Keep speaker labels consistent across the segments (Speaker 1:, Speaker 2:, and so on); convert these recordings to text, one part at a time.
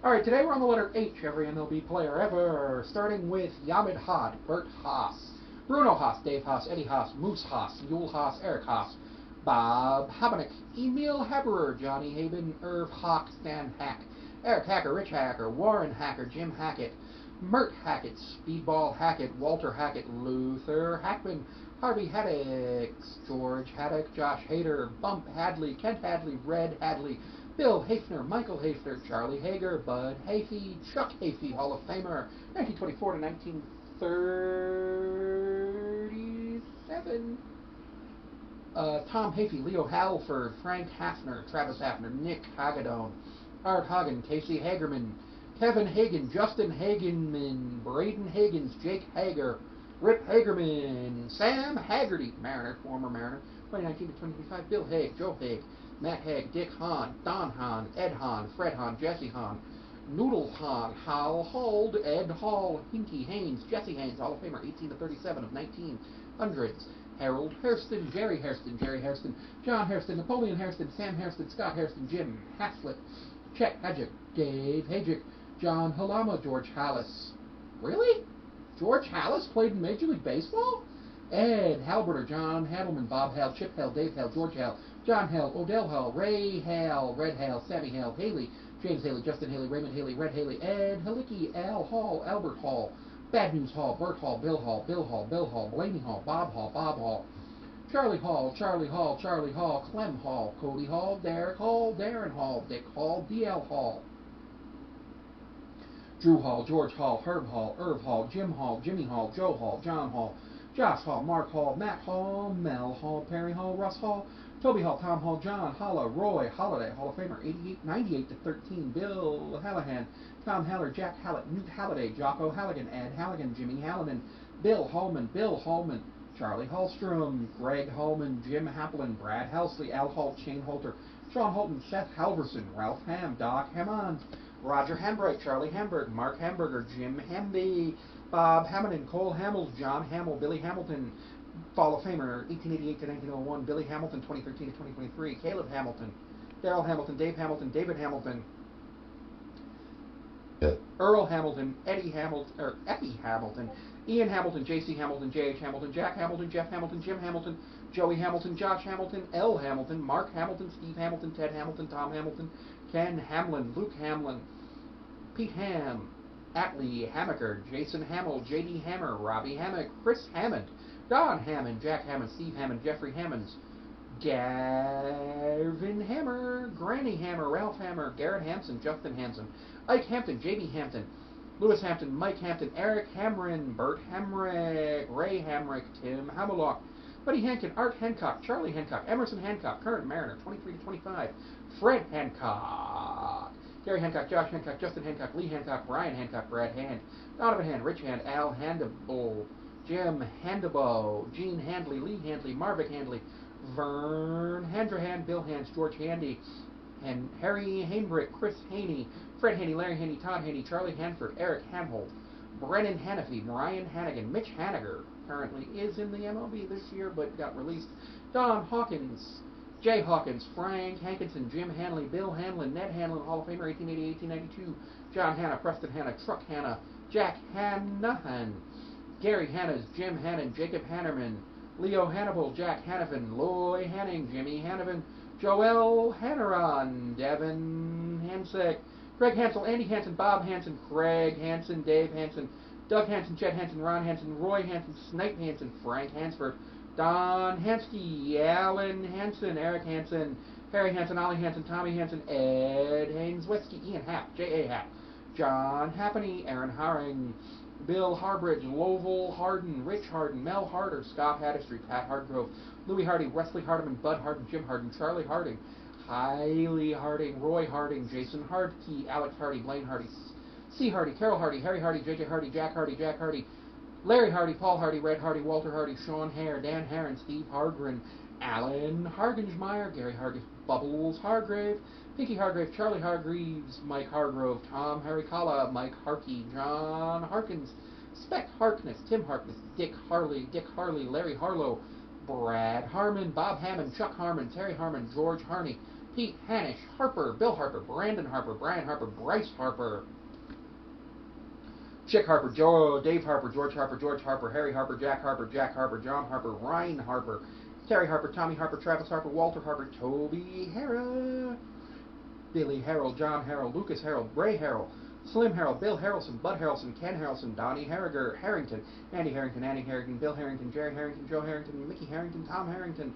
Speaker 1: Alright, today we're on the letter H, every MLB player ever, starting with Yamid Hod, Bert Haas, Bruno Haas, Dave Haas, Eddie Haas, Moose Haas, Yule Haas, Eric Haas, Bob Habenick, Emil Haberer, Johnny Haben, Irv Hawk, Stan Hack, Eric Hacker, Rich Hacker, Warren Hacker, Jim Hackett, Mert Hackett, Speedball Hackett, Walter Hackett, Luther Hackman, Harvey Haddock, George Haddock, Josh Hader, Bump Hadley, Kent Hadley, Red Hadley, Bill Hafner, Michael Hafner, Charlie Hager, Bud Hafey, Chuck Hafey, Hall of Famer, 1924 to 1937. Tom Hafey, Leo Halford, Frank Hafner, Travis Hafner, Nick Hagedorn, Art Hagen, Casey Hagerman, Kevin Hagen, Justin Hagenman, Braden Higgins, Jake Hager, Rip Hagerman, Sam Haggerty, Mariner, former Mariner, 2019 to 2025, Bill Haig, Joe Haig, Matt Haig, Dick Hahn, Don Hahn, Ed Hahn, Fred Hahn, Jesse Hahn, Noodle Hahn, Hal Hold, Ed Hall, Hinky Haynes, Jesse Haynes, Hall of Famer, 18 to 37 of 1900s, Harold Hairston, Jerry Hairston, John Hairston, Napoleon Hairston, Sam Hairston, Scott Hairston, Jim Haslett, Chet Hadjick, Dave Hajic, John Halama, George Hallis. Really? George Hallis played in Major League Baseball? Ed Halberter, John Hadelman, Bob Hale, Chip Hale, Dave Hale, George Hale, John Hale, Odell Hale, Ray Hale, Red Hale, Sammy Hale, Haley, James Haley, Justin Haley, Raymond Haley, Red Haley, Ed Halicki, Al Hall, Albert Hall, Bad News Hall, Bert Hall, Bill Hall, Bill Hall, Bill Hall, Blaney Hall, Bob Hall, Charlie Hall, Clem Hall, Cody Hall, Derek Hall, Darren Hall, Dick Hall, DL Hall, Drew Hall, George Hall, Herb Hall, Irv Hall, Jim Hall, Jimmy Hall, Joe Hall, John Hall, Josh Hall, Mark Hall, Matt Hall, Mel Hall, Perry Hall, Russ Hall, Toby Hall, Tom Hall, John Holla, Roy Holiday, Hall of Famer, 98 to 13, Bill Hallahan, Tom Haller, Jack Hallett, Newt Halliday, Jocko Halligan, Ed Halligan, Jimmy Hallinan, Bill Hallman, Charlie Hallstrom, Greg Hallman, Jim Haplin, Brad Helsley, Al Holt, Shane Holter, Sean Holton, Seth Halverson, Ralph Ham, Doc Hammond, Roger Hambright, Charlie Hamburg, Mark Hamburger, Jim Hamby, Bob Hamilton, Cole Hamels, John Hamill, Billy Hamilton, Hall of Famer, 1888 to 1901, Billy Hamilton, 2013 to 2023, Caleb Hamilton, Darrell Hamilton, Dave Hamilton, David Hamilton, Earl Hamilton, Eddie Hamilton, Ian Hamilton, J.C. Hamilton, J.H. Hamilton, Jack Hamilton, Jeff Hamilton, Jim Hamilton, Joey Hamilton, Josh Hamilton, L. Hamilton, Mark Hamilton, Steve Hamilton, Ted Hamilton, Tom Hamilton, Ken Hamlin, Luke Hamlin, Pete Ham, Atlee Hamaker, Jason Hamill, J.D. Hammer, Robbie Hammock, Chris Hammond, Don Hammond, Jack Hammond, Steve Hammond, Jeffrey Hammonds, Gavin Hammer, Granny Hammer, Ralph Hammer, Garrett Hampson, Justin Hanson, Ike Hampton, J.B. Hampton, Lewis Hampton, Mike Hampton, Eric Hamrin, Bert Hamrick, Ray Hamrick, Tim Hammerlock, Buddy Hankin, Art Hancock, Charlie Hancock, Emerson Hancock, current Mariner, 23 to 25, Fred Hancock, Gary Hancock, Josh Hancock, Justin Hancock, Lee Hancock, Brian Hancock, Brad Hand, Donovan Hand, Rich Hand, Al Handable, Jim Handabo, Gene Handley, Lee Handley, Marvick Handley, Vern Handrahan, Bill Hands, George Handy, and Harry Hainbrick, Chris Haney, Fred Haney, Larry Haney, Todd Haney, Charlie Hanford, Eric Hanhold, Brennan Hannafy, Ryan Hannigan, Mitch Haniger, currently is in the MLB this year but got released, Don Hawkins, Jay Hawkins, Frank Hankinson, Jim Hanley, Bill Hanlon, Ned Hanlon, Hall of Famer, 1880-1892, John Hanna, Preston Hanna, Truck Hanna, Jack Hannahan, Gary Hannas, Jim Hannon, Jacob Hannerman, Leo Hannibal, Jack Hannafin, Loy Hanning, Jimmy Hannafin, Joel Hanneron, Devin Hansek, Greg Hansel, Andy Hansen, Bob Hansen, Craig Hansen, Dave Hansen, Doug Hansen, Chet Hansen, Ron Hansen, Roy Hansen, Snipe Hansen, Frank Hansford, Don Hansky, Alan Hansen, Eric Hansen, Harry Hansen, Ollie Hansen, Tommy Hansen, Ed Hainsweski, Ian Happ, J.A. Happ, John Happany, Aaron Haring, Bill Harbridge, Lovell Harden, Rich Harden, Mel Harder, Scott Haddistry, Pat Hardgrove, Louis Hardy, Wesley Hardiman, Bud Harden, Jim Harden, Charlie Harding, Hailey Harding, Roy Harding, Jason Hardkey, Alex Hardy, Blaine Hardy, C. Hardy, Carol Hardy, Harry Hardy, J.J. Hardy, Jack Hardy, Larry Hardy, Paul Hardy, Red Hardy, Walter Hardy, Sean Hare, Dan Heron, Steve Hardgren, Alan Hargensmeyer, Gary Hargis, Bubbles Hargrave, Pinky Hargrave, Charlie Hargreaves, Mike Hargrove, Tom Harricalla, Mike Harkey, John Harkins, Spec Harkness, Tim Harkness, Dick Harley, Larry Harlow, Brad Harmon, Bob Hammond, Chuck Harmon, Terry Harmon, George Harney, Pete Hanish, Harper, Bill Harper, Brandon Harper, Brian Harper, Bryce Harper, Chick Harper, Dave Harper, George Harper, Harry Harper, Jack Harper, John Harper, Ryan Harper, Terry Harper, Tommy Harper, Travis Harper, Walter Harper, Toby Harrell, Billy Harrell, John Harrell, Lucas Harrell, Ray Harrell, Slim Harrell, Bill Harrelson, Bud Harrelson, Ken Harrelson, Donnie Harrington, Andy Harrington, Bill Harrington, Jerry Harrington, Joe Harrington, Mickey Harrington, Tom Harrington,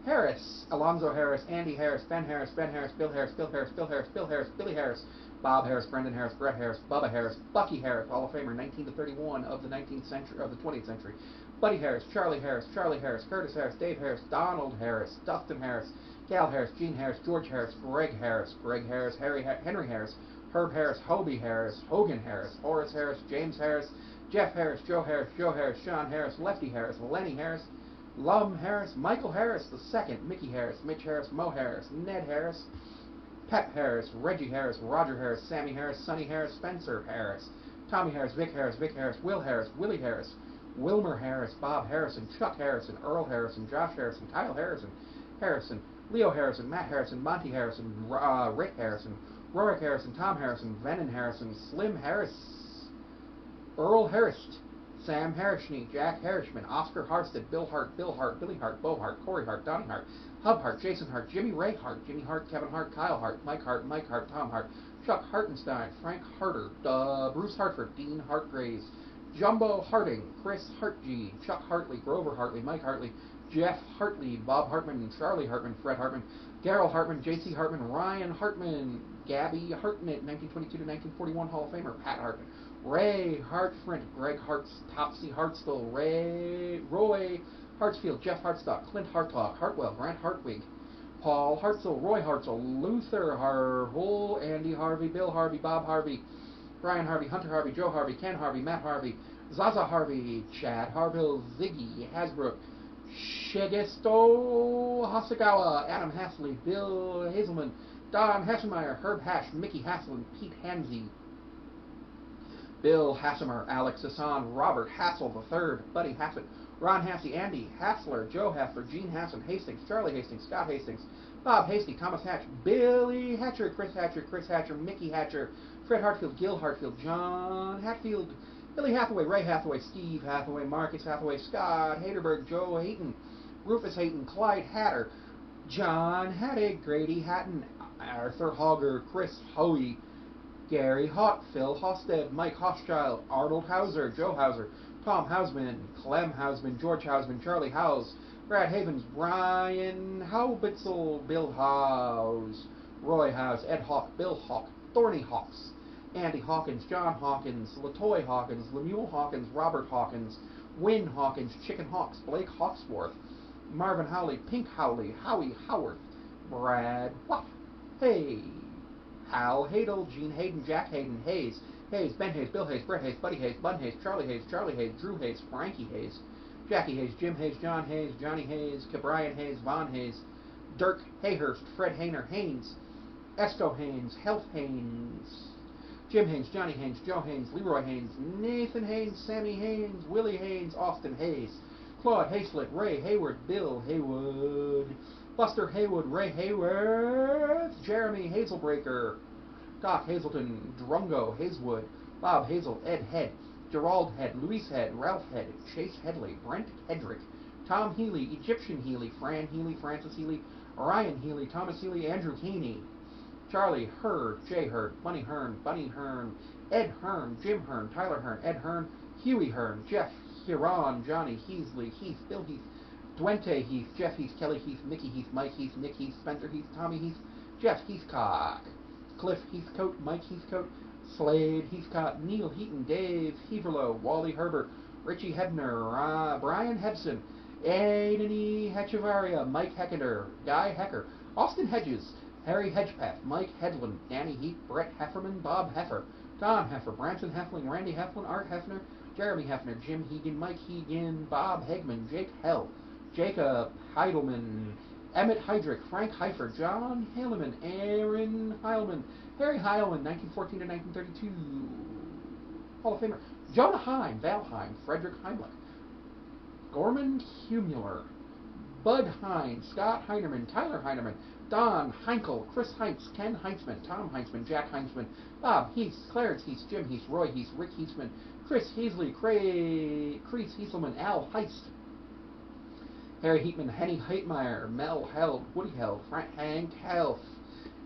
Speaker 1: Harris, Alonzo Harris, Andy Harris, Ben Harris, Bill Harris, Billy Harris, Bob Harris, Brendan Harris, Brett Harris, Bubba Harris, Bucky Harris, Hall of Famer, 19 to 31 of the 20th century, Buddy Harris, Charlie Harris, Curtis Harris, Dave Harris, Donald Harris, Dustin Harris, Cal Harris, Gene Harris, George Harris, Greg Harris, Henry Harris, Herb Harris, Hobie Harris, Hogan Harris, Horace Harris, James Harris, Jeff Harris, Joe Harris, Sean Harris, Lefty Harris, Lenny Harris, Lum Harris, Michael Harris II, Mickey Harris, Mitch Harris, Mo Harris, Ned Harris, Pep Harris, Reggie Harris, Roger Harris, Sammy Harris, Sonny Harris, Spencer Harris, Tommy Harris, Vic Harris, Will Harris, Willie Harris, Wilmer Harris, Bob Harrison, Chuck Harrison, Earl Harrison, Josh Harrison, Kyle Harrison, Leo Harrison, Matt Harrison, Monty Harrison, Rick Harrison, Rorik Harrison, Tom Harrison, Venon Harrison, Slim Harris, Earl Harrist, Sam Harrishney, Jack Harrishman, Oscar Harstead, Bill Hart, Billy Hart, Bo Hart, Corey Hart, Donnie Hart, Hub Hart, Jason Hart, Jimmy Ray Hart, Jimmy Hart, Kevin Hart, Kyle Hart, Mike Hart, Tom Hart, Chuck Hartenstein, Frank Harter, Bruce Hartford, Dean Hartgraves, Jumbo Harding, Chris Hartgee, Chuck Hartley, Grover Hartley, Mike Hartley, Jeff Hartley, Bob Hartman, Charlie Hartman, Fred Hartman, Darrell Hartman, J.C. Hartman, Ryan Hartman, Gabby Hartnett, 1922 to 1941 Hall of Famer, Pat Hartman, Ray Hartfront, Greg Hartz, Topsy Hartsville, Roy Hartsfield, Jeff Hartstock, Clint Hartog, Hartwell, Grant Hartwig, Paul Hartzell, Roy Hartzell, Luther Harville, Andy Harvey, Bill Harvey, Bob Harvey, Brian Harvey, Hunter Harvey, Joe Harvey, Ken Harvey, Matt Harvey, Zaza Harvey, Chad Harville, Ziggy Hasbrook, Shegesto Hasagawa, Adam Hasley, Bill Hazelman, Don Hasselmeyer, Herb Hash, Mickey Hasselman, Pete Hansey, Bill Hassemer, Alex Hassan, Robert Hassel III, Buddy Hassett, Ron Hassey, Andy Hassler, Joe Hassler, Gene Hassan, Hastings, Charlie Hastings, Scott Hastings, Bob Hasty, Thomas Hatch, Billy Hatcher, Chris Hatcher, Mickey Hatcher, Fred Hartfield, Gil Hartfield, John Hatfield, Billy Hathaway, Ray Hathaway, Steve Hathaway, Marcus Hathaway, Scott Haderberg, Joe Hayton, Rufus Hayton, Clyde Hatter, John Hattig, Grady Hatton, Arthur Hogger, Chris Hoey, Gary Hott, Phil Hosted, Mike Hochschild, Arnold Hauser, Joe Hauser, Tom Hausman, Clem Hausman, George Hausman, Charlie Howes, Brad Havens, Brian Haubitzel, Bill Howes, Roy Howes, Ed Hawk, Bill Hawk, Thorny Hawks, Andy Hawkins, John Hawkins, Latoy Hawkins, Lemuel Hawkins, Robert Hawkins, Wynn Hawkins, Chicken Hawks, Blake Hawksworth, Marvin Howley, Pink Howley, Howie Howarth, Brad What? Hey, Hal Hadel, Gene Hayden, Jack Hayden, Hayes, Ben Hayes, Bill Hayes, Brett Hayes, Buddy Hayes, Bun Hayes, Charlie Hayes, Drew Hayes, Frankie Hayes, Jackie Hayes, Jim Hayes, John Hayes, Johnny Hayes, Cabrian Hayes, Von Hayes, Dirk Hayhurst, Fred Hayner, Haynes, Esco Haynes, Health Haynes, Jim Haynes, Johnny Haynes, Joe Haynes, Leroy Haynes, Nathan Haynes, Sammy Haynes, Willie Haynes, Austin Hayes, Claude Hayslip, Ray Hayward, Bill Haywood, Buster Haywood, Ray Hayworth, Jeremy Hazelbreaker, Doc Hazelton, Drungo Hazewood, Bob Hazel, Ed Head, Gerald Head, Luis Head, Ralph Head, Chase Headley, Brent Hedrick, Tom Healy, Egyptian Healy, Fran Healy, Francis Healy, Orion Healy, Thomas Healy, Andrew Heaney, Charlie Hurd, Jay Hurd, Bunny Hearn, Ed Hearn, Jim Hearn, Tyler Hearn, Ed Hearn, Huey Hearn, Jeff Huron, Johnny Heasley, Heath, Bill Heath, Duente Heath, Jeff Heath, Kelly Heath, Mickey Heath, Mike Heath, Nick Heath, Spencer Heath, Tommy Heath, Jeff Heathcock, Cliff Heathcote, Mike Heathcote, Slade Heathcott, Neil Heaton, Dave Heaverlow, Wally Herbert, Richie Hebner, Brian Hebson, Aideni Hechevaria, Mike Heckender, Guy Hecker, Austin Hedges, Harry Hedgepeth, Mike Hedlund, Danny Heath, Brett Hefferman, Bob Heffer, Don Heffer, Branson Heffling, Randy Heflin, Art Hefner, Jeremy Hefner, Jim Hegan, Mike Hegan, Bob Hegman, Jake Hell, Jacob Heidelman, Emmett Heydrich, Frank Heifer, John Haleman, Aaron Heilman, Harry Heilman, 1914 to 1932, Hall of Famer, Jonah Heim, Valheim, Frederick Heimlich, Gorman Humuller, Bud Hine, Scott Heinerman, Tyler Heinerman, Don Heinkel, Chris Heinz, Ken Heinzman, Tom Heinzman, Jack Heinzman, Bob Heath, Clarence Heath, Jim Heath, Roy Heath, Rick Heathman, Chris Heasley, Chris Heaselman, Al Heist, Harry Heatman, Henny Heitmeyer, Mel Held, Woody Held, Frank Hank Health,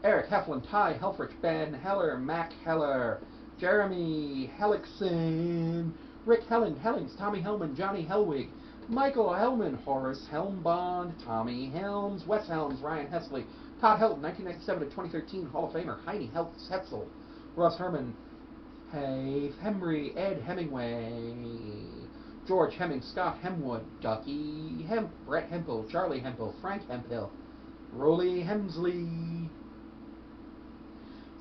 Speaker 1: Eric Heflin, Ty Helfrich, Ben Heller, Mac Heller, Jeremy Hellickson, Rick Hellings, Tommy Hellman, Johnny Hellwig, Michael Hellman, Horace Helmbond, Tommy Helms, Wes Helms, Ryan Hesley, Todd Helton, 1997 to 2013 Hall of Famer, Heine Hetzel, Russ Herman, Have Hemry, Ed Hemingway, George Hemming, Scott Hemwood, Ducky Hemp, Brett Hempel, Charlie Hempel, Frank Hemphill, Rolly Hemsley,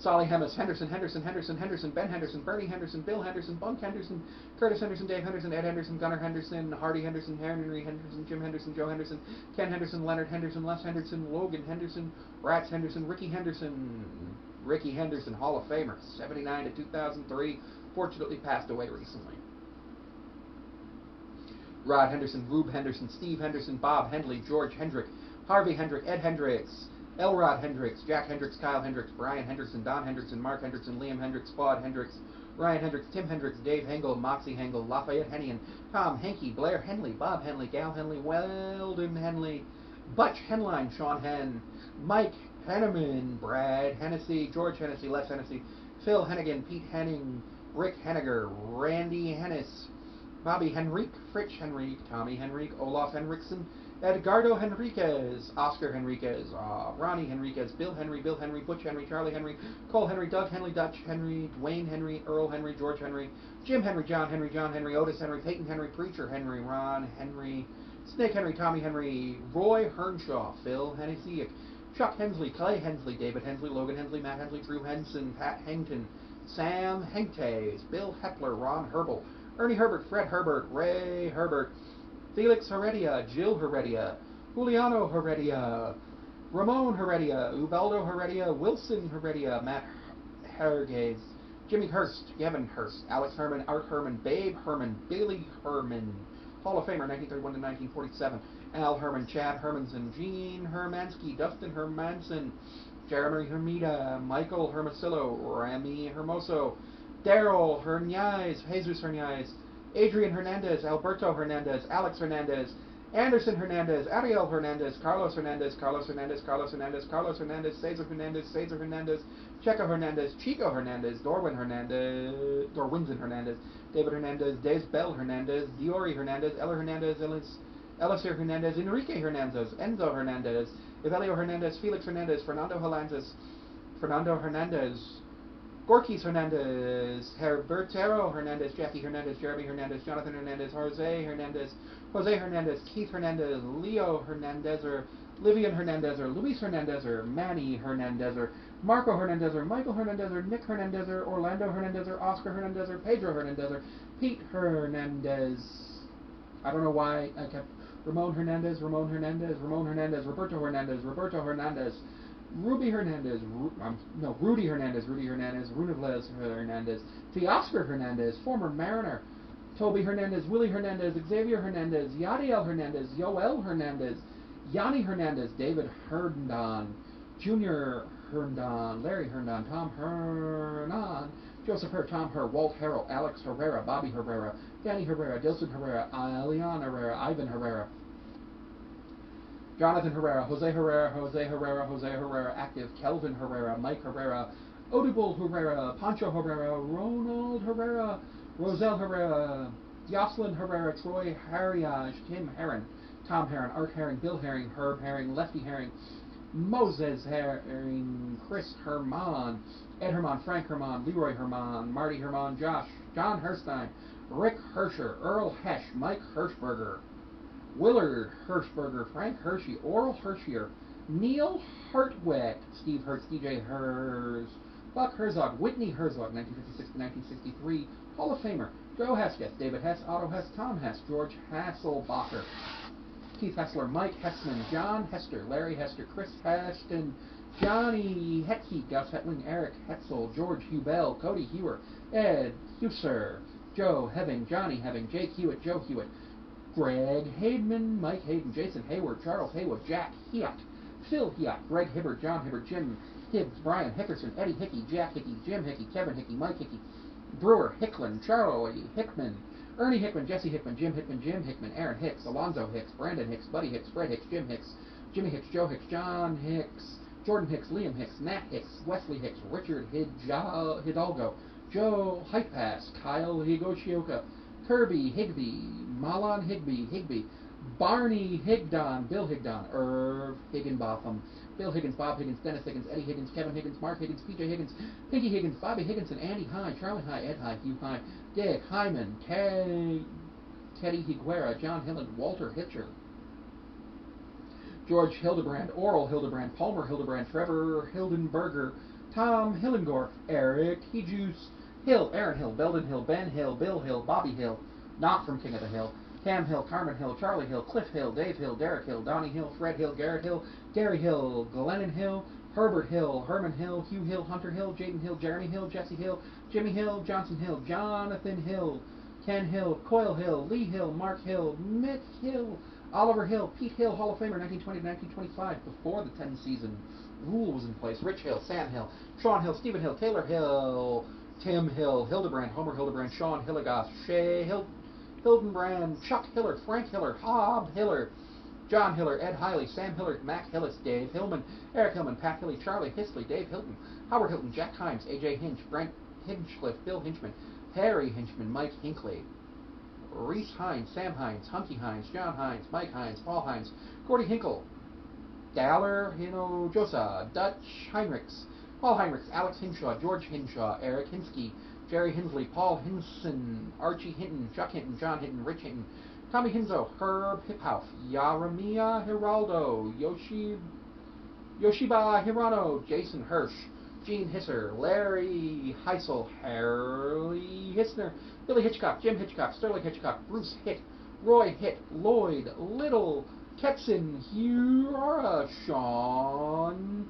Speaker 1: Solly Hemmis, Henderson, Ben Henderson, Bernie Henderson, Bill Henderson, Bunk Henderson, Curtis Henderson, Dave Henderson, Ed Henderson, Gunnar Henderson, Hardy Henderson, Henry Henderson, Jim Henderson, Joe Henderson, Ken Henderson, Leonard Henderson, Les Henderson, Logan Henderson, Rats Henderson, Ricky Henderson, Hall of Famer, 79 to 2003, fortunately passed away recently. Rod Henderson, Rube Henderson, Steve Henderson, Bob Hendley, George Hendrick, Harvey Hendrick, Ed Hendricks, Elrod Hendricks, Jack Hendricks, Kyle Hendricks, Brian Henderson, Don Henderson, Mark Henderson, Liam Hendricks, Claude Hendricks, Ryan Hendricks, Tim Hendricks, Dave Hengel, Moxie Hengel, Lafayette Hennian, Tom Henke, Blair Henley, Bob Henley, Gal Henley, Weldon Henley, Butch Henline, Sean Henn, Mike Henneman, Brad Hennessy, George Hennessy, Les Hennessy, Phil Hennigan, Pete Henning, Rick Henniger, Randy Hennis, Bobby Henrique, Fritz Henrique, Tommy Henrique, Olaf Henriksen, Edgardo Henriquez, Oscar Henriquez, Ronnie Henriquez, Bill Henry, Butch Henry, Charlie Henry, Cole Henry, Doug Henley, Dutch Henry, Dwayne Henry, Earl Henry, George Henry, Jim Henry, John Henry, Otis Henry, Peyton Henry, Preacher Henry, Ron Henry, Snake Henry, Tommy Henry, Roy Hernshaw, Phil Hennessy, Chuck Hensley, Clay Hensley, David Hensley, Logan Hensley, Matt Hensley, Drew Henson, Pat Hengton, Sam Henktays, Bill Hepler, Ron Herbel, Ernie Herbert, Fred Herbert, Ray Herbert, Felix Heredia, Jill Heredia, Juliano Heredia, Ramon Heredia, Ubaldo Heredia, Wilson Heredia, Matt Herges, Jimmy Hurst, Gavin Hurst, Alex Herman, Art Herman, Babe Herman, Billy Herman, Hall of Famer 1931 to 1947, Al Herman, Chad Hermanson, Gene Hermansky, Dustin Hermanson, Jeremy Hermida, Michael Hermosillo, Rami Hermoso, Daryl Hernandez, Jesus Hernandez, Adrian Hernandez, Alberto Hernandez, Alex Hernandez, Anderson Hernandez, Ariel Hernandez, Carlos Hernandez, Cesar Hernandez, Checo Hernandez, Chico Hernandez, Dorwinson Hernandez, David Hernandez, Des Bell Hernandez, Diori Hernandez, Eller Hernandez, Elisir Hernandez, Enrique Hernandez, Enzo Hernandez, Evelio Hernandez, Felix Hernandez, Fernando Hernandez, Gorkis Hernandez, Herbertero Hernandez, Jackie Hernandez, Jeremy Hernandez, Jonathan Hernandez, Jose Hernandez, Keith Hernandez, Leo Hernandez, Livian Hernandez, Luis Hernandez, Manny Hernandez, Marco Hernandez, Michael Hernandez, Nick Hernandez, Orlando Hernandez, Oscar Hernandez, Pedro Hernandez, Pete Hernandez. I don't know why I kept Ramon Hernandez, Roberto Hernandez, Rudy Hernandez, Runavles Hernandez, Teoscar Hernandez, former Mariner, Toby Hernandez, Willie Hernandez, Xavier Hernandez, Yadiel Hernandez, Yoel Hernandez, Yanni Hernandez, David Herndon, Junior Herndon, Larry Herndon, Tom Hernan, Joseph Herr, Tom Herr, Walt Harrell, Alex Herrera, Bobby Herrera, Danny Herrera, Dilson Herrera, Leon Herrera, Ivan Herrera, Jonathan Herrera, Jose Herrera, active, Kelvin Herrera, Mike Herrera, Odubel Herrera, Pancho Herrera, Ronald Herrera, Roselle Herrera, Jocelyn Herrera, Troy Harriage, Tim Herron, Tom Herron, Art Herring, Bill Herring, Herb Herring, Lefty Herring, Moses Herring, Chris Herman, Ed Herman, Frank Herman, Leroy Herman, Marty Herman, Josh, John Herstein, Rick Hersher, Earl Hesh, Mike Hirschberger, Willard Hirschberger, Frank Hershey, Oral Hershier, Neil Hartweg, Steve Hertz, DJ Hers, Buck Herzog, Whitney Herzog, 1956 to 1963, Hall of Famer, Joe Hesketh, David Hess, Otto Hess, Tom Hess, George Hasselbacher, Keith Hessler, Mike Hessman, John Hester, Larry Hester, Chris Heston, Johnny Hetke, Gus Hetling, Eric Hetzel, George Hubel, Cody Hewer, Ed Husser, Joe Heving, Johnny Heving, Jake Hewitt, Joe Hewitt, Greg Hayden, Mike Hayden, Jason Hayward, Charles Haywood, Jack Heat, Phil Hick, Greg Hibbert, John Hibbert, Jim Hibbs, Brian Hickerson, Eddie Hickey, Jack Hickey, Jim Hickey, Kevin Hickey, Mike Hickey, Brewer, Hicklin, Charlie Hickman, Ernie Hickman, Jesse Hickman, Jim Hickman, Aaron Hicks, Alonzo Hicks, Brandon Hicks, Buddy Hicks, Fred Hicks, Jim Hicks, Jimmy Hicks, Joe Hicks, John Hicks, Jordan Hicks, Liam Hicks, Nat Hicks, Wesley Hicks, Richard Hidalgo, Joe Heitpass, Kyle Higoshioka, Kirby Higby, Malon Higby, Barney Higdon, Bill Higdon, Irv Higginbotham, Bill Higgins, Bob Higgins, Dennis Higgins, Eddie Higgins, Kevin Higgins, Mark Higgins, PJ Higgins, Pinky Higgins, Bobby Higginson, Andy High, Charlie High, Ed High, Hugh High, Dick Hyman, Teddy Higuera, John Hilland, Walter Hitcher, George Hildebrand, Oral Hildebrand, Palmer Hildebrand, Trevor Hildenberger, Tom Hillengorf, Eric Hejus, Hill, Aaron Hill, Belden Hill, Ben Hill, Bill Hill, Bobby Hill, not from King of the Hill, Cam Hill, Carmen Hill, Charlie Hill, Cliff Hill, Dave Hill, Derek Hill, Donnie Hill, Fred Hill, Garrett Hill, Gary Hill, Glennon Hill, Herbert Hill, Herman Hill, Hugh Hill, Hunter Hill, Jaden Hill, Jeremy Hill, Jesse Hill, Jimmy Hill, Johnson Hill, Jonathan Hill, Ken Hill, Coyle Hill, Lee Hill, Mark Hill, Mick Hill, Oliver Hill, Pete Hill, Hall of Famer, 1920 to 1925, before the 10-season rule was in place. Rich Hill, Sam Hill, Sean Hill, Stephen Hill, Taylor Hill, Tim Hill, Hildebrand, Homer Hildebrand, Sean Hilligoss, Shay Hildenbrand, Chuck Hiller, Frank Hiller, Hob Hiller, John Hiller, Ed Hiley, Sam Hiller, Mac Hillis, Dave Hillman, Eric Hillman, Pat Hilly, Charlie Hisley, Dave Hilton, Howard Hilton, Jack Himes, AJ Hinch, Brent Hinchcliffe, Bill Hinchman, Harry Hinchman, Mike Hinckley, Reese Hines, Sam Hines, Hunky Hines, John Hines, Mike Hines, Paul Hines, Gordy Hinkle, Galler Hinojosa, Dutch Heinrichs, Paul Heinrichs, Alex Hinshaw, George Hinshaw, Eric Hinsky, Jerry Hinsley, Paul Hinson, Archie Hinton, Chuck Hinton, John Hinton, Rich Hinton, Tommy Hinzo, Herb Hiphouse, Yaramia Hiraldo, Yoshiba Hirano, Jason Hirsch, Gene Hisser, Larry Heisel, Harley Hissner, Billy Hitchcock, Jim Hitchcock, Sterling Hitchcock, Bruce Hitt, Roy Hitt, Lloyd Little, Ketson, Hura, Sean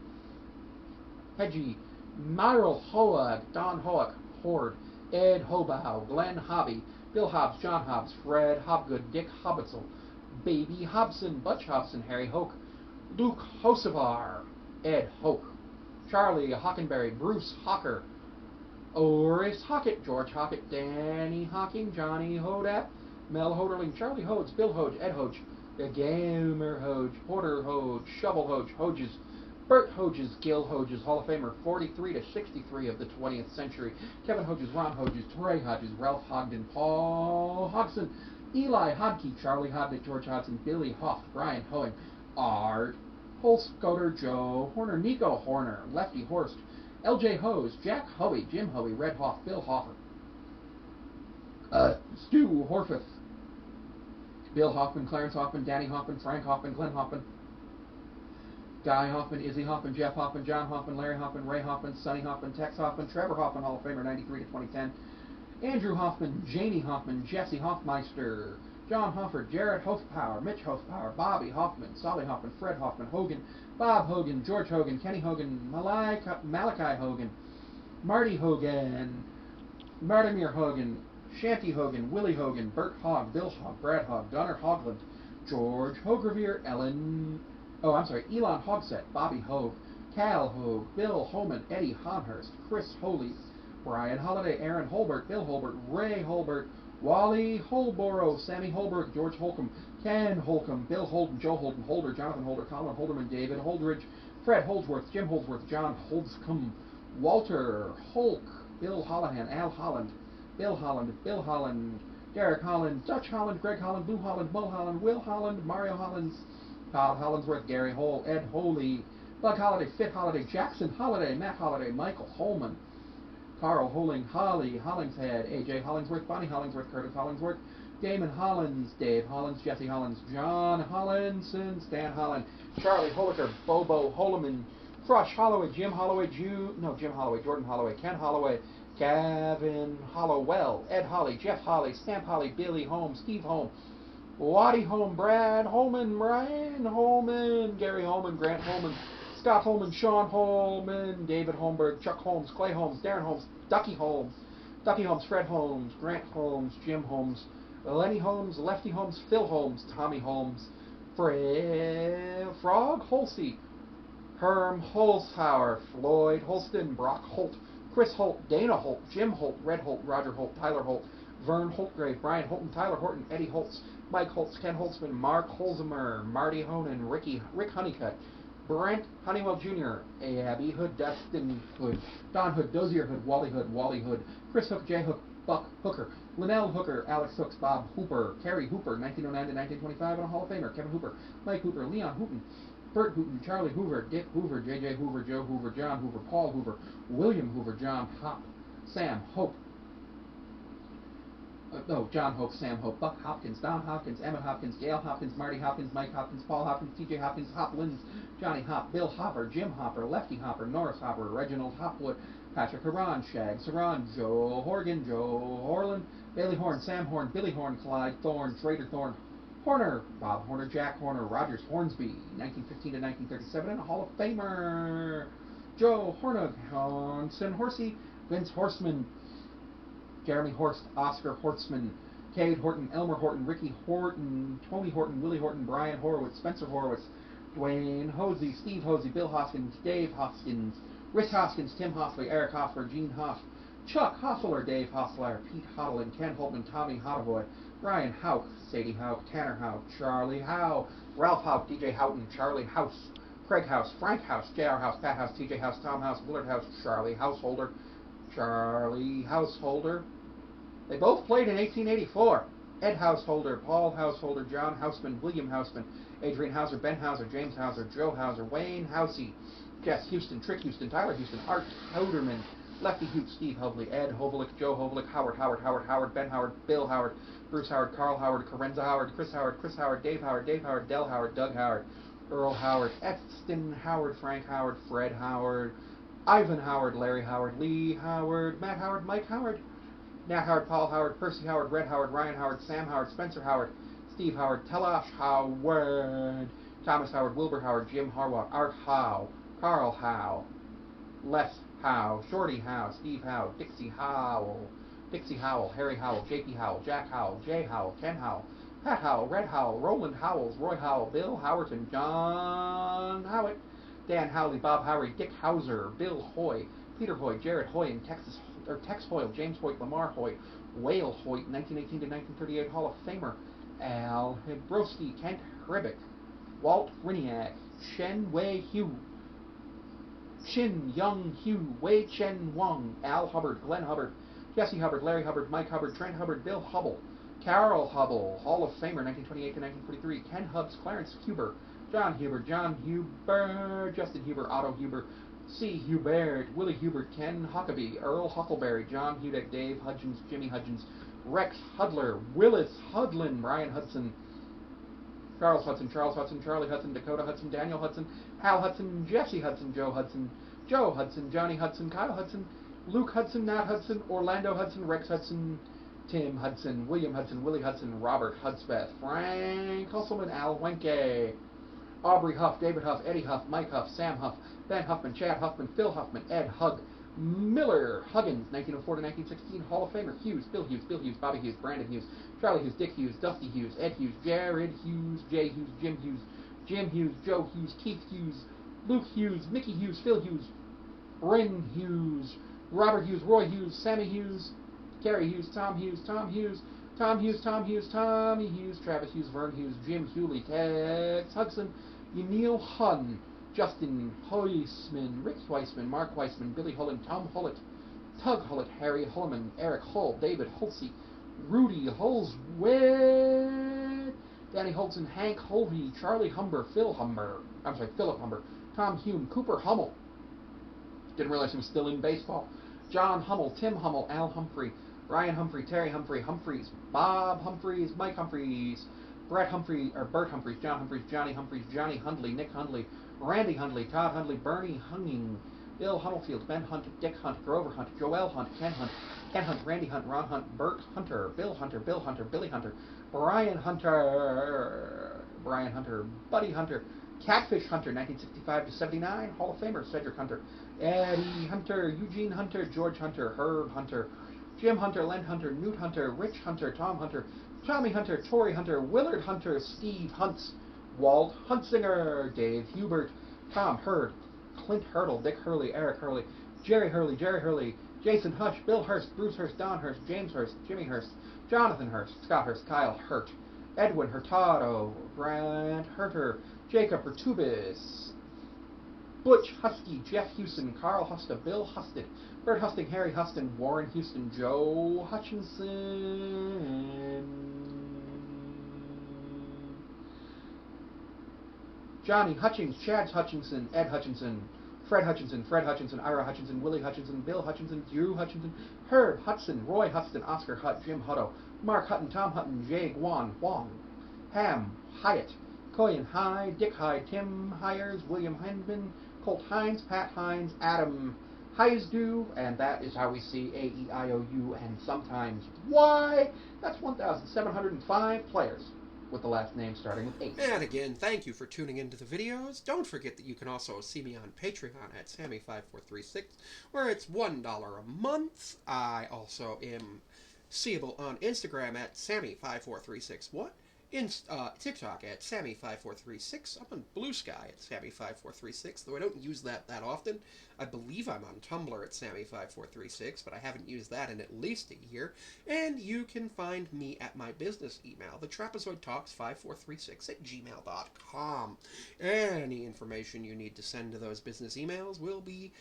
Speaker 1: Hedgie, Myral Hoag, Don Hoak, Horde, Ed Hobow, Glenn Hobby, Bill Hobbs, John Hobbs, Fred Hobgood, Dick Hobitzel, Baby Hobson, Butch Hobson, Harry Hoke, Luke Hosevar, Ed Hoke, Charlie Hockenberry, Bruce Hawker, Oris Hockett, George Hockett, Danny Hocking, Johnny Hodap, Mel Hoderling, Charlie Hodes, Bill Hoge, Ed Hoge, Gamer Hoge, Porter Hoge, Shovel Hoge, Hoges, Bert Hoges, Gil Hoges, Hall of Famer, 43 to 63 of the 20th century, Kevin Hoges, Ron Hoges, Trey Hodges, Ralph Hogden, Paul Hodgson, Eli Hodke, Charlie Hodnick, George Hodson, Billy Hoff, Brian Hoeing, Art Holscoter, Joe Horner, Nico Horner, Lefty Horst, L.J. Hose, Jack Hoey, Jim Hoey, Red Hoff, Bill Hoffer, Stu Horfith, Bill Hoffman, Clarence Hoffman, Danny Hoffman, Frank Hoffman, Glenn Hoffman, Guy Hoffman, Izzy Hoffman, Jeff Hoffman, John Hoffman, Larry Hoffman, Ray Hoffman, Sonny Hoffman, Tex Hoffman, Trevor Hoffman, Hall of Famer, 93 to 2010, Andrew Hoffman, Jamie Hoffman, Jesse Hoffmeister, John Hofford, Jared Hofpower, Mitch Hofpower, Bobby Hoffman, Solly Hoffman, Fred Hoffman, Hogan, Bob Hogan, George Hogan, Kenny Hogan, Malachi Hogan, Marty Hogan, Martimir Hogan, Shanty Hogan, Willie Hogan, Bert Hogg, Bill Hogg, Brad Hogg, Gunnar Hogland, George Hogrevere, Elon Hogsett, Bobby Hogue, Cal Hogue, Bill Homan, Eddie Honhurst, Chris Holy, Brian Holiday, Aaron Holbert, Bill Holbert, Ray Holbert, Wally Holborough, Sammy Holberg, George Holcomb, Ken Holcomb, Bill Holden, Joe Holden, Holder, Jonathan Holder, Colin Holderman, David Holdridge, Fred Holdsworth, Jim Holdsworth, John Holdscomb, Walter Holk, Bill Hollahan, Al Holland, Bill Holland, Derek Holland, Dutch Holland, Greg Holland, Lou Holland, Mo Holland, Will Holland, Mario Hollands, Todd Hollandsworth, Gary Hole, Ed Holy, Bug Holiday, Fit Holiday, Jackson Holiday, Matt Holiday, Michael Holman, Carl Holing, Holly Hollingshead, AJ Hollingsworth, Bonnie Hollingsworth, Curtis Hollingsworth, Damon Hollins, Dave Hollins, Jesse Hollins, John Hollinson, Stan Holland, Charlie Holiker, Bobo Holoman, Crush Holloway, Jim Holloway, Jordan Holloway, Ken Holloway, Gavin Hollowell, Ed Holly, Jeff Holly, Stamp Holly, Billy Holmes, Steve Holm, Waddy Holm, Brad Holman, Ryan Holman, Gary Holman, Grant Holman, Scott Holman, Sean Holman, David Holmberg, Chuck Holmes, Clay Holmes, Darren Holmes, Ducky Holmes, Fred Holmes, Grant Holmes, Jim Holmes, Lenny Holmes, Lefty Holmes, Phil Holmes, Tommy Holmes, Frog Holsey, Herm Holzhauer, Floyd Holston, Brock Holt, Chris Holt, Dana Holt, Jim Holt, Red Holt, Roger Holt, Tyler Holt, Vern Holtgrave, Brian Holton, Tyler Horton, Eddie Holtz, Mike Holtz, Ken Holtzman, Mark Holzheimer, Marty Honan, Rick Honeycutt, Brent Honeywell Jr., Abby Hood, Dustin Hood, Don Hood, Dozier Hood, Wally Hood, Chris Hook, J Hook, Buck Hooker, Linnell Hooker, Alex Hooks, Bob Hooper, Kerry Hooper, 1909 to 1925, and a Hall of Famer, Kevin Hooper, Mike Hooper, Leon Hooten, Bert Hooten, Charlie Hoover, Dick Hoover, J.J. Hoover, Joe Hoover, John Hoover, Paul Hoover, William Hoover, John Hop, Sam Hope, John Hope, Sam Hope, Buck Hopkins, Don Hopkins, Emmett Hopkins, Gail Hopkins, Marty Hopkins, Mike Hopkins, Paul Hopkins, T.J. Hopkins, Hopkins, Johnny Hop, Bill Hopper, Jim Hopper, Lefty Hopper, Norris Hopper, Reginald Hopwood, Patrick Haran, Shag Saran, Joe Horgan, Joe Horland, Bailey Horn, Sam Horn, Billy Horn, Clyde Thorne, Schrader Thorne, Horner, Bob Horner, Jack Horner, Rogers Hornsby, 1915 to 1937, and a Hall of Famer, Joe Hornig, Hanson Horsey, Vince Horseman, Jeremy Horst, Oscar Hortzman, Cade Horton, Elmer Horton, Ricky Horton, Tony Horton, Willie Horton, Brian Horowitz, Spencer Horowitz, Dwayne Hosey, Steve Hosey, Bill Hoskins, Dave Hoskins, Rich Hoskins, Tim Hoffley, Eric Hoffler, Gene Hoff, Chuck Hoffler, Dave Hoffler, Pete Hoddlin, Ken Holtman, Tommy Hottavoy, Brian Houck, Sadie Houck, Tanner Houck, Charlie Howe, Ralph Houck, DJ Houghton, Charlie House, Craig House, Frank House, J.R. House, Pat House, TJ House, Tom House, Willard House, Charlie Householder, They both played in 1884. Ed Householder, Paul Householder, John Houseman, William Houseman, Adrian Hauser, Ben Hauser, James Hauser, Joe Hauser, Wayne Housey, Jess Houston, Trick Houston, Tyler Houston, Art Hoderman, Lefty Hoot, Steve Hovely, Ed Hovelick, Joe Hovelick, Howard, Ben Howard, Bill Howard, Bruce Howard, Carl Howard, Carenza Howard, Chris Howard, Dave Howard, Del Howard, Doug Howard, Earl Howard, Exton Howard, Frank Howard, Fred Howard, Ivan Howard, Larry Howard, Lee Howard, Matt Howard, Mike Howard, Nat Howard, Paul Howard, Percy Howard, Red Howard, Ryan Howard, Sam Howard, Spencer Howard, Steve Howard, Telash Howard, Thomas Howard, Wilbur Howard, Jim Harwell, Art Howe, Carl Howe, Les Howe, Shorty Howe, Steve Howe, Dixie Howell, Harry Howell, J.P. Howell, Jack Howell, Jay Howell, Ken Howell, Pat Howell, Red Howell, Roland Howells, Roy Howell, Bill Howerton, John Howitt, Dan Howley, Bob Howery, Dick Hauser, Bill Hoy, Peter Hoy, Jared Hoy, and Tex Hoyle, James Hoyt, Lamar Hoyt, Whale Hoyt, 1918 to 1938 Hall of Famer, Al Hibrowski, Kent Hribick, Walt Riniak, Shen Wei Hu, Shin Young Hu, Wei Chen Wang, Al Hubbard, Glenn Hubbard, Jesse Hubbard, Larry Hubbard, Mike Hubbard, Trent Hubbard, Bill Hubble, Carol Hubble, Hall of Famer, 1928 to 1943, Ken Hubbs, Clarence Huber, John Huber, Justin Huber, Otto Huber, C. Hubert, Willie Hubert, Ken Huckabee, Earl Huckleberry, John Hudick, Dave Hudgens, Jimmy Hudgens, Rex Hudler, Willis Hudlin, Brian Hudson, Charles Hudson, Charlie Hudson, Dakota Hudson, Daniel Hudson, Hal Hudson, Jesse Hudson, Joe Hudson, Johnny Hudson, Kyle Hudson, Luke Hudson, Nat Hudson, Orlando Hudson, Rex Hudson, Tim Hudson, William Hudson, Willie Hudson, Robert Hudspeth, Frank Husselman, Al Wenke, Aubrey Huff, David Huff, Eddie Huff, Mike Huff, Sam Huff, Ben Huffman, Chad Huffman, Phil Huffman, Ed Hugg, Miller Huggins, 1904 to 1916 Hall of Famer, Hughes, Bill Hughes, Bobby Hughes, Brandon Hughes, Charlie Hughes, Dick Hughes, Dusty Hughes, Ed Hughes, Jared Hughes, Jay Hughes, Jim Hughes, Joe Hughes, Keith Hughes, Luke Hughes, Mickey Hughes, Phil Hughes, Bryn Hughes, Robert Hughes, Roy Hughes, Sammy Hughes, Gary Hughes, Tommy Hughes, Travis Hughes, Vern Hughes, Jim Hewley, Tex Hudson, Neil Hunn, Justin Heisman, Rick Weissman, Mark Weissman, Billy Hullen, Tom Hullett, Tug Hullett, Harry Hulleman, Eric Hull, David Hulsey, Rudy Hulswed, Danny Holtzen, Hank Hulvey, Charlie Humber, Philip Humber, Tom Hume, Cooper Hummel, didn't realize he was still in baseball, John Hummel, Tim Hummel, Al Humphrey, Ryan Humphrey, Terry Humphrey, Humphreys, Bob Humphreys, Mike Humphreys, Bert Humphreys, John Humphreys, Johnny Humphreys, Johnny Hundley, Nick Hundley, Randy Hundley, Todd Hundley, Bernie Hunging, Bill Huddlefield, Ben Hunt, Dick Hunt, Grover Hunt, Joel Hunt, Ken Hunt, Randy Hunt, Ron Hunt, Bert Hunter, Bill Hunter, Billy Hunter, Brian Hunter, Buddy Hunter, Catfish Hunter, 1965 to 79, Hall of Famer, Cedric Hunter, Eddie Hunter, Eugene Hunter, George Hunter, Herb Hunter, Jim Hunter, Len Hunter, Newt Hunter, Rich Hunter, Tom Hunter, Tommy Hunter, Tory Hunter, Willard Hunter, Steve Hunts, Walt Huntsinger, Dave Hubert, Tom Hurd, Clint Hurdle, Dick Hurley, Eric Hurley, Jerry Hurley, Jason Hush, Bill Hurst, Bruce Hurst, Don Hurst, James Hurst, Jimmy Hurst, Jonathan Hurst, Scott Hurst, Kyle Hurt, Edwin Hurtado, Grant Hurter, Jacob Hurtubis, Butch Husky, Jeff Houston, Carl Husta, Bill Husted, Bert Husting, Harry Huston, Warren Houston, Joe Hutchinson, Johnny Hutchings, Chad Hutchinson, Ed Hutchinson, Fred Hutchinson, Ira Hutchinson, Willie Hutchinson, Bill Hutchinson, Drew Hutchinson, Herb Hudson, Roy Hudson, Oscar Hutt, Jim Hutto, Mark Hutton, Tom Hutton, Jay Guan, Wong, Ham, Hyatt, Koyan Hyde, Dick Hyde, Tim Hires, William Hindman, Colt Hines, Pat Hines, Adam Heisdu, and that is how we see A-E-I-O-U and sometimes Y. That's 1,705 players with the last name starting with H.
Speaker 2: And again, thank you for tuning into the videos. Don't forget that you can also see me on Patreon at Sammy5436, where it's $1 a month. I also am seeable on Instagram at Sammy5436. TikTok at Sammy5436. I'm on Blue Sky at Sammy5436, though I don't use that often. I believe I'm on Tumblr at Sammy5436, but I haven't used that in at least a year. And you can find me at my business email, thetrapezoidtalks5436@gmail.com. Any information you need to send to those business emails will be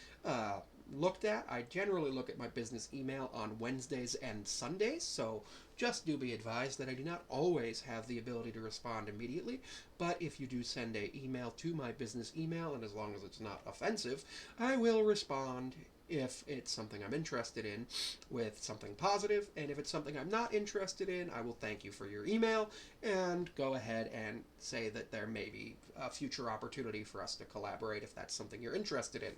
Speaker 2: looked at. I generally look at my business email on Wednesdays and Sundays, so just do be advised that I do not always have the ability to respond immediately, but if you do send an email to my business email, and as long as it's not offensive, I will respond if it's something I'm interested in with something positive, and if it's something I'm not interested in, I will thank you for your email and go ahead and say that there may be a future opportunity for us to collaborate if that's something you're interested in.